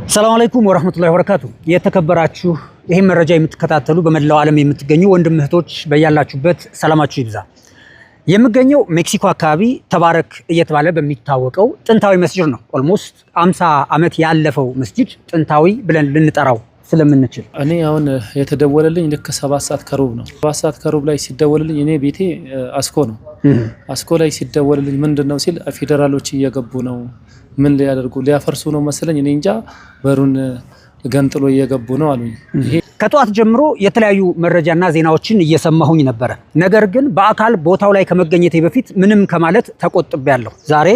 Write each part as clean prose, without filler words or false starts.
ሰላም አለይኩም ወራህመቱላሂ ወበረካቱ። የተከበራችሁ ይሄን መረጃ የምትከታተሉ በመላው ዓለም የምትገኙ ወንድም እህቶች በያላችሁበት ሰላማችሁ ይብዛ። የምገኘው ሜክሲኮ አካባቢ ተባረክ እየተባለ በሚታወቀው ጥንታዊ መስጂድ ነው። ኦልሞስት 50 ዓመት ያለፈው መስጂድ ጥንታዊ ብለን ልንጠራው ስለምንችል እኔ አሁን የተደወለልኝ ልክ 7 ሰዓት ከሩብ ነው። 7 ሰዓት ከሩብ ላይ ሲደወልልኝ እኔ ቤቴ አስኮ ነው። አስኮ ላይ ሲደወልልኝ ምንድነው ሲል ፌደራሎች እየገቡ ነው፣ ምን ሊያደርጉ ሊያፈርሱ ነው መሰለኝ፣ እኔ እንጃ፣ በሩን ገንጥሎ እየገቡ ነው አሉኝ። ከጧት ጀምሮ የተለያዩ መረጃና ዜናዎችን እየሰማሁኝ ነበር። ነገር ግን በአካል ቦታው ላይ ከመገኘቴ በፊት ምንም ከማለት ተቆጥቤያለሁ። ዛሬ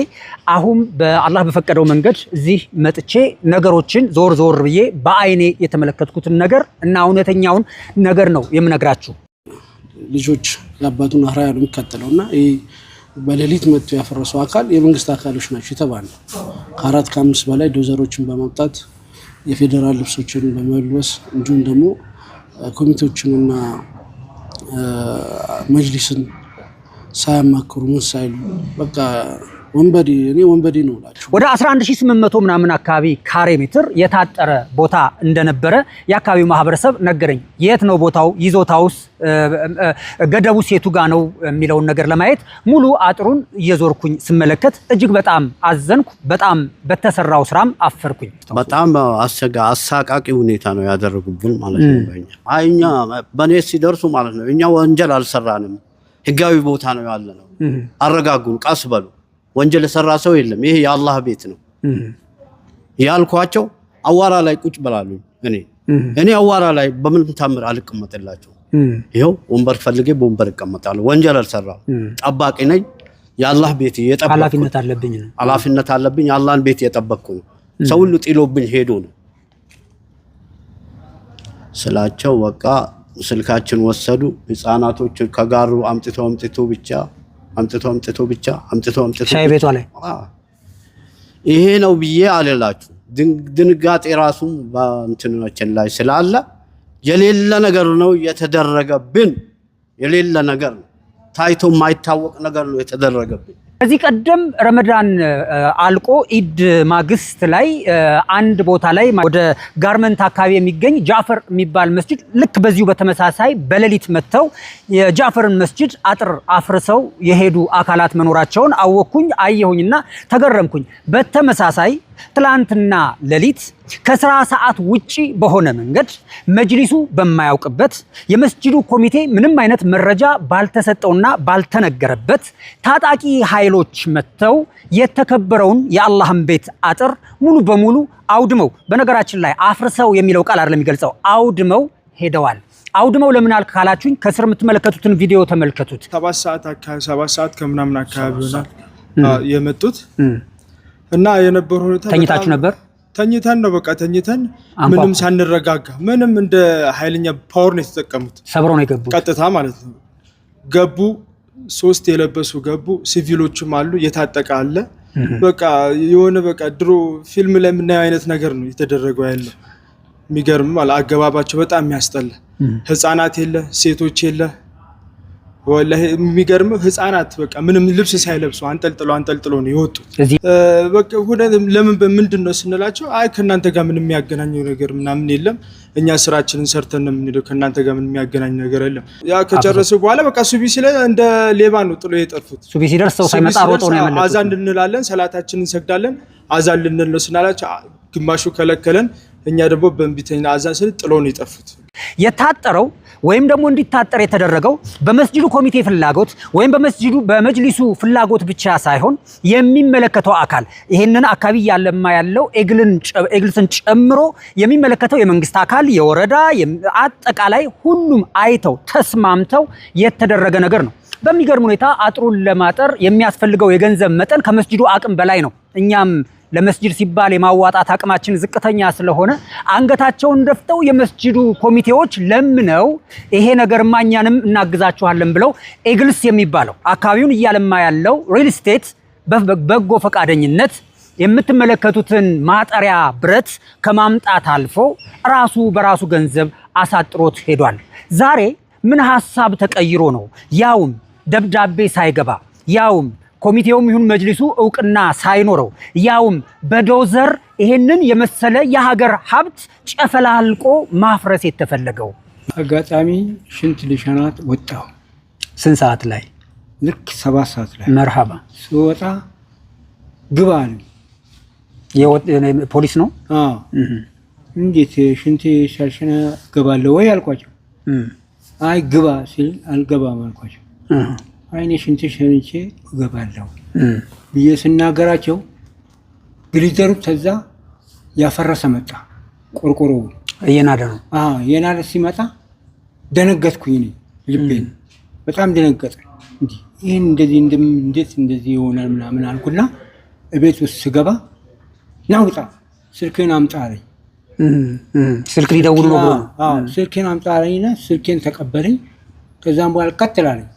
አሁን በአላህ በፈቀደው መንገድ እዚህ መጥቼ ነገሮችን ዞር ዞር ብዬ በአይኔ የተመለከትኩትን ነገር እና እውነተኛውን ነገር ነው የምነግራችሁ። ልጆች ያባቱን አህራ ያሉ የሚከተለውና በሌሊት መጥቶ ያፈረሰው አካል የመንግስት አካሎች ናቸው የተባለ ከ4 ከ5 በላይ ዶዘሮችን በማምጣት የፌደራል ልብሶችን በመልበስ እንዲሁም ደግሞ ኮሚቴዎችንና መጅሊስን ሳያማክሩ ምን ሳይሉ በቃ ወንበዴ ነው ላችሁ ወደ 11800 ምናምን አካባቢ ካሬ ሜትር የታጠረ ቦታ እንደነበረ የአካባቢው ማህበረሰብ ነገረኝ። የት ነው ቦታው? ይዞታውስ ገደቡስ የቱ ጋ ነው የሚለውን ነገር ለማየት ሙሉ አጥሩን እየዞርኩኝ ስመለከት እጅግ በጣም አዘንኩ። በጣም በተሰራው ስራም አፈርኩኝ። በጣም አሳቃቂ ሁኔታ ነው ያደረጉብን ማለት ነው። እኛ በኔ ሲደርሱ ማለት ነው እኛ ወንጀል አልሰራንም፣ ህጋዊ ቦታ ነው ያለነው። አረጋጉን፣ ቀስ በሉ፣ ወንጀል የሰራ ሰው የለም፣ ይሄ የአላህ ቤት ነው ያልኳቸው። አዋራ ላይ ቁጭ በላሉኝ። እኔ አዋራ ላይ በምን ታምር አልቀመጥላቸው። ይሄው ወንበር ፈልጌ በወንበር እቀመጣለሁ። ወንጀል አልሰራም፣ ጠባቂ ነኝ። የአላህ ቤት እየጠበቅኩ ኃላፊነት አለብኝ። የአላህን ቤት እየጠበቅኩ ነው። ሰው ሁሉ ጥሎብኝ ሄዶ ነው ስላቸው በቃ ስልካችን ወሰዱ። ህፃናቶች ከጋሩ አምጥቶ ብቻ ሻይ ቤቷ ላይ ይሄ ነው ብዬ አለላችሁ። ድንጋጤ ራሱ በእንትናችን ላይ ስላለ የሌለ ነገር ነው የተደረገብን። የሌለ ነገር ነው፣ ታይቶ የማይታወቅ ነገር ነው የተደረገብን። ከዚህ ቀደም ረመዳን አልቆ ኢድ ማግስት ላይ አንድ ቦታ ላይ ወደ ጋርመንት አካባቢ የሚገኝ ጃፈር የሚባል መስጂድ ልክ በዚሁ በተመሳሳይ በሌሊት መጥተው የጃፈርን መስጂድ አጥር አፍርሰው የሄዱ አካላት መኖራቸውን አወኩኝ፣ አየሁኝና ተገረምኩኝ። በተመሳሳይ ትላንትና ሌሊት ከስራ ሰዓት ውጪ በሆነ መንገድ መጅሊሱ በማያውቅበት የመስጂዱ ኮሚቴ ምንም አይነት መረጃ ባልተሰጠውና ባልተነገረበት ታጣቂ ኃይሎች መጥተው የተከበረውን የአላህን ቤት አጥር ሙሉ በሙሉ አውድመው፣ በነገራችን ላይ አፍርሰው የሚለው ቃል አይደለም የሚገልጸው፣ አውድመው ሄደዋል። አውድመው ለምን አልክ ካላችሁኝ ከስር የምትመለከቱትን ቪዲዮ ተመልከቱት። 7 ሰዓት ከምናምን አካባቢ ይሆናል የመጡት እና የነበረው ሁኔታ ተኝታችሁ ነበር? ተኝተን ነው በቃ ተኝተን ምንም ሳንረጋጋ ምንም እንደ ኃይለኛ ፓወር ነው የተጠቀሙት። ሰብረው ነው የገቡት ቀጥታ ማለት ነው። ገቡ፣ 3 የለበሱ ገቡ፣ ሲቪሎችም አሉ፣ የታጠቀ አለ። በቃ የሆነ በቃ ድሮ ፊልም ላይ የምናየው አይነት ነገር ነው የተደረገው ያለው። የሚገርም ማለት አገባባቸው በጣም የሚያስጠላ። ህፃናት የለ፣ ሴቶች የለ። ወላሂ የሚገርም ህፃናት በቃ ምንም ልብስ ሳይለብሱ አንጠልጥሎ ነው የወጡት። በቃ ለምን በምንድነው ስንላቸው አይ ከናንተ ጋር ምንም የሚያገናኘው ነገር ምናምን የለም፣ እኛ ስራችንን ሰርተን ነው የምንሄደው፣ ከናንተ ጋር ምንም የሚያገናኝ ነገር የለም። ያ ከጨረሱ በኋላ በቃ ሱቢ ሲለ እንደ ሌባ ነው ጥሎ የጠፉት። ሱቢ ሲደርስ ሰው ሳይመጣ ሮጦ ነው ያመለጡት። አዛን እንላለን፣ ሰላታችንን እንሰግዳለን፣ አዛን ልንል ነው ስናላቸው ግማሹ ከለከለን። እኛ ደግሞ በእንቢተኛ አዛን ስለ ጥሎ ነው የጠፉት። የታጠረው ወይም ደግሞ እንዲታጠር የተደረገው በመስጂዱ ኮሚቴ ፍላጎት ወይም በመጅሊሱ ፍላጎት ብቻ ሳይሆን የሚመለከተው አካል ይሄንን አካባቢ ያለማ ያለው ኤግልስን ጨምሮ የሚመለከተው የመንግስት አካል፣ የወረዳ፣ አጠቃላይ ሁሉም አይተው ተስማምተው የተደረገ ነገር ነው። በሚገርም ሁኔታ አጥሩን ለማጠር የሚያስፈልገው የገንዘብ መጠን ከመስጂዱ አቅም በላይ ነው። እኛም ለመስጂድ ሲባል የማዋጣት አቅማችን ዝቅተኛ ስለሆነ አንገታቸውን ደፍተው የመስጂዱ ኮሚቴዎች ለምነው ይሄ ነገር ማኛንም እናግዛችኋለን ብለው ኤግልስ የሚባለው አካባቢውን እያለማ ያለው ሪል ስቴት በበጎ ፈቃደኝነት የምትመለከቱትን ማጠሪያ ብረት ከማምጣት አልፎ ራሱ በራሱ ገንዘብ አሳጥሮት ሄዷል። ዛሬ ምን ሐሳብ ተቀይሮ ነው ያውም ደብዳቤ ሳይገባ ያውም ኮሚቴውም ይሁን መጅሊሱ እውቅና ሳይኖረው ያውም በዶዘር ይሄንን የመሰለ የሀገር ሀብት ጨፈላልቆ ማፍረስ የተፈለገው? አጋጣሚ ሽንት ልሸናት ወጣሁ። ስንት ሰዓት ላይ? ልክ 7 ሰዓት ላይ መርሃባ። ስወጣ ግባ አለ። ፖሊስ ነው? እንዴት ሽንት ሻልሸና ገባለሁ ወይ አልኳቸው። አይ ግባ ሲል አልገባም አልኳቸው። አይ እኔ ሽንት ሸንቼ እገባለሁ ብዬ ስናገራቸው ግሊዘሩ ተዛ ያፈረሰ መጣ። ቆርቆሮ እየናደ ነው። የናደ ሲመጣ ደነገጥኩኝ። እኔ ልቤን በጣም ደነገጠ። ይህን እንደዚህ እንዴት እንደዚህ ይሆናል ምናምን አልኩና እቤት ውስጥ ስገባ ናውጣ ስልክህን አምጣ አለኝ። ስልክ ሊደውሉ ነው ብሎ? ስልኬን አምጣ አለኝና ስልኬን ተቀበለኝ። ከዛም በኋላ ቀጥላለኝ።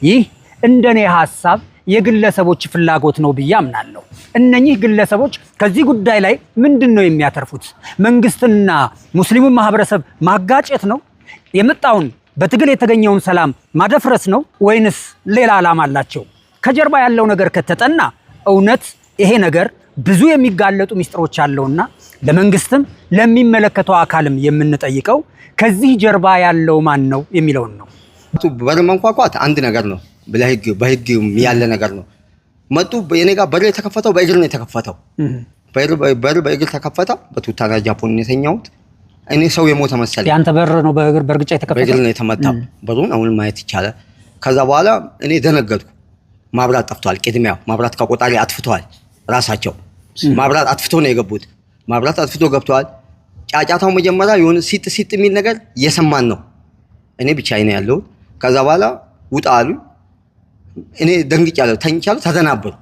ይህ እንደኔ ሐሳብ የግለሰቦች ፍላጎት ነው ብዬ አምናለሁ። እነኚህ ግለሰቦች ከዚህ ጉዳይ ላይ ምንድነው የሚያተርፉት? መንግስትና ሙስሊሙን ማህበረሰብ ማጋጨት ነው? የመጣውን በትግል የተገኘውን ሰላም ማደፍረስ ነው? ወይንስ ሌላ ዓላማ አላቸው? ከጀርባ ያለው ነገር ከተጠና እውነት ይሄ ነገር ብዙ የሚጋለጡ ሚስጥሮች አለውና ለመንግስትም ለሚመለከተው አካልም የምንጠይቀው ከዚህ ጀርባ ያለው ማን ነው የሚለውን ነው። በር መንኳኳት አንድ ነገር ነው፣ በህግ ያለ ነገር ነው። መጡ። የኔ ጋር በር የተከፈተው በእግር ነው የተከፈተው። በር በእግር ተከፈተ። በቱታና ጃፖን ነው የተኛሁት። እኔ ሰው የሞተ መሰለኝ። ያንተ በር ነው በእርግጫ የተከፈተው? በእግር ነው የተመታው። በሩን አሁን ማየት ይቻላል። ከዛ በኋላ እኔ ደነገጥኩ። ማብራት ጠፍቷል። ቅድሚያው ማብራት ከቆጣሪ አጥፍተዋል። ራሳቸው ማብራት አጥፍቶ ነው የገቡት። ማብራት አጥፍቶ ገብተዋል። ጫጫታው መጀመሪያ የሆነ ሲጥ የሚል ነገር እየሰማን ነው። እኔ ብቻዬን ነው ያለሁት። ከዛ በኋላ ውጣ አሉ። እኔ ደንግጫለሁ፣ ተኝቻለሁ፣ ተደናበርኩ።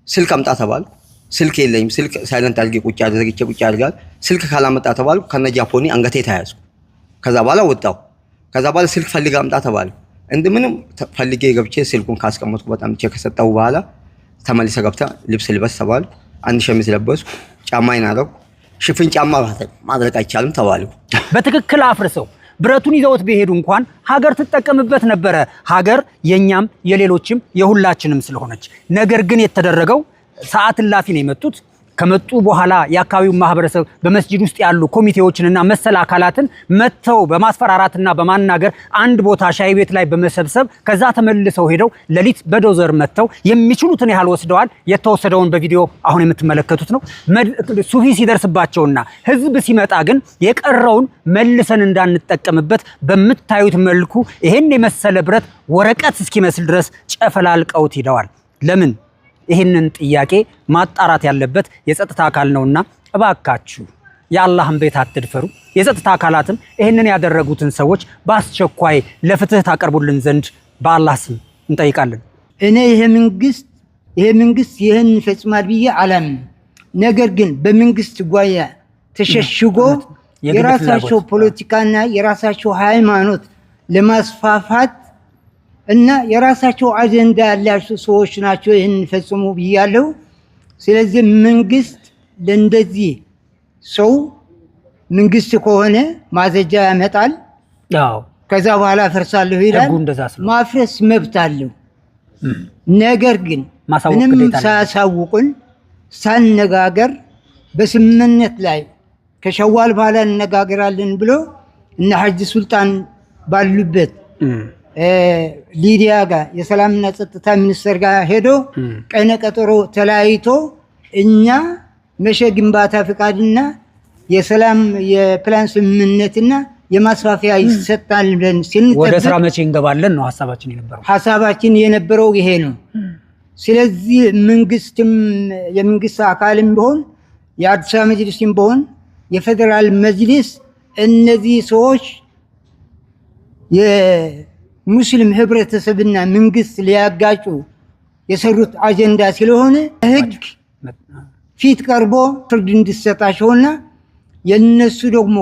ስልክ አምጣ ተባልኩ። ስልክ የለኝም። ስልክ ሳይለንት አድርጌ ቁጭ አድርጋል። ስልክ ካላመጣ ተባልኩ። ከነ ጃፖኒ አንገቴ ተያዝኩ። ከዛ በኋላ ወጣሁ። ከዛ በኋላ ስልክ ፈልጋ አምጣ ተባልኩ። እንደምንም ፈልጌ ገብቼ ስልኩን ካስቀመጥኩ በጣም ከሰጠው በኋላ ተመልሰ ገብታ ልብስ ልበስ ተባልኩ። አንድ ሸሚዝ ለበስኩ። ጫማዬን አደረኩ። ሽፍን ጫማ ማድረግ አይቻልም ተባልኩ። በትክክል አፍርሰው ብረቱን ይዘውት ቢሄዱ እንኳን ሀገር ትጠቀምበት ነበረ። ሀገር የኛም የሌሎችም የሁላችንም ስለሆነች። ነገር ግን የተደረገው ሰዓት እላፊ ነው የመጡት። ከመጡ በኋላ የአካባቢው ማህበረሰብ በመስጂድ ውስጥ ያሉ ኮሚቴዎችንና መሰል አካላትን መተው በማስፈራራትና በማናገር አንድ ቦታ ሻይ ቤት ላይ በመሰብሰብ ከዛ ተመልሰው ሄደው ሌሊት በዶዘር መተው የሚችሉትን ያህል ወስደዋል። የተወሰደውን በቪዲዮ አሁን የምትመለከቱት ነው። ሱፊ ሲደርስባቸውና ህዝብ ሲመጣ ግን የቀረውን መልሰን እንዳንጠቀምበት በምታዩት መልኩ ይሄን የመሰለ ብረት ወረቀት እስኪመስል ድረስ ጨፈላልቀውት ሂደዋል። ለምን? ይህንን ጥያቄ ማጣራት ያለበት የጸጥታ አካል ነውና እባካችሁ የአላህን ቤት አትድፈሩ። የጸጥታ አካላትም ይህንን ያደረጉትን ሰዎች በአስቸኳይ ለፍትህ ታቀርቡልን ዘንድ በአላህ ስም እንጠይቃለን። እኔ ይሄ መንግስት ይህን ይፈጽማል ብዬ አላምንም። ነገር ግን በመንግስት ጓያ ተሸሽጎ የራሳቸው ፖለቲካና የራሳቸው ሃይማኖት ለማስፋፋት እና የራሳቸው አጀንዳ ያላቸው ሰዎች ናቸው ይህን ፈጽሙ ብያለሁ። ስለዚህ መንግስት ለእንደዚህ ሰው መንግስት ከሆነ ማዘጃ ያመጣል። ከዛ በኋላ ፈርሳለሁ ይላል። ማፍረስ መብት አለው። ነገር ግን ምንም ሳያሳውቁን ሳንነጋገር በስምምነት ላይ ከሸዋል በኋላ እንነጋገራለን ብሎ እና ሐጂ ሱልጣን ባሉበት ሊዲያ ጋር የሰላምና ጸጥታ ሚኒስትር ጋር ሄዶ ቀነ ቀጠሮ ተለያይቶ እኛ መሸ ግንባታ ፍቃድና የሰላም የፕላን ስምምነትና የማስፋፊያ ይሰጣል ብለን ሲንጠብቅ ወደ ስራ መቼ እንገባለን ነው ሐሳባችን የነበረው ይሄ ነው። ስለዚህ መንግስትም የመንግስት አካልም ቢሆን የአዲስ አበባ መጅሊስም ቢሆን የፌደራል መጅሊስ እነዚህ ሰዎች ሙስሊም ህብረተሰብና መንግስት ሊያጋጩ የሰሩት አጀንዳ ስለሆነ ህግ ፊት ቀርቦ ፍርድ እንዲሰጣቸውና የነሱ ደግሞ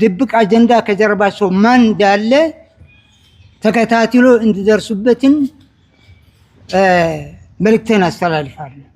ድብቅ አጀንዳ ከጀርባቸው ማን እንዳለ ተከታትሎ እንዲደርሱበትን መልእክቴን አስተላልፋለሁ።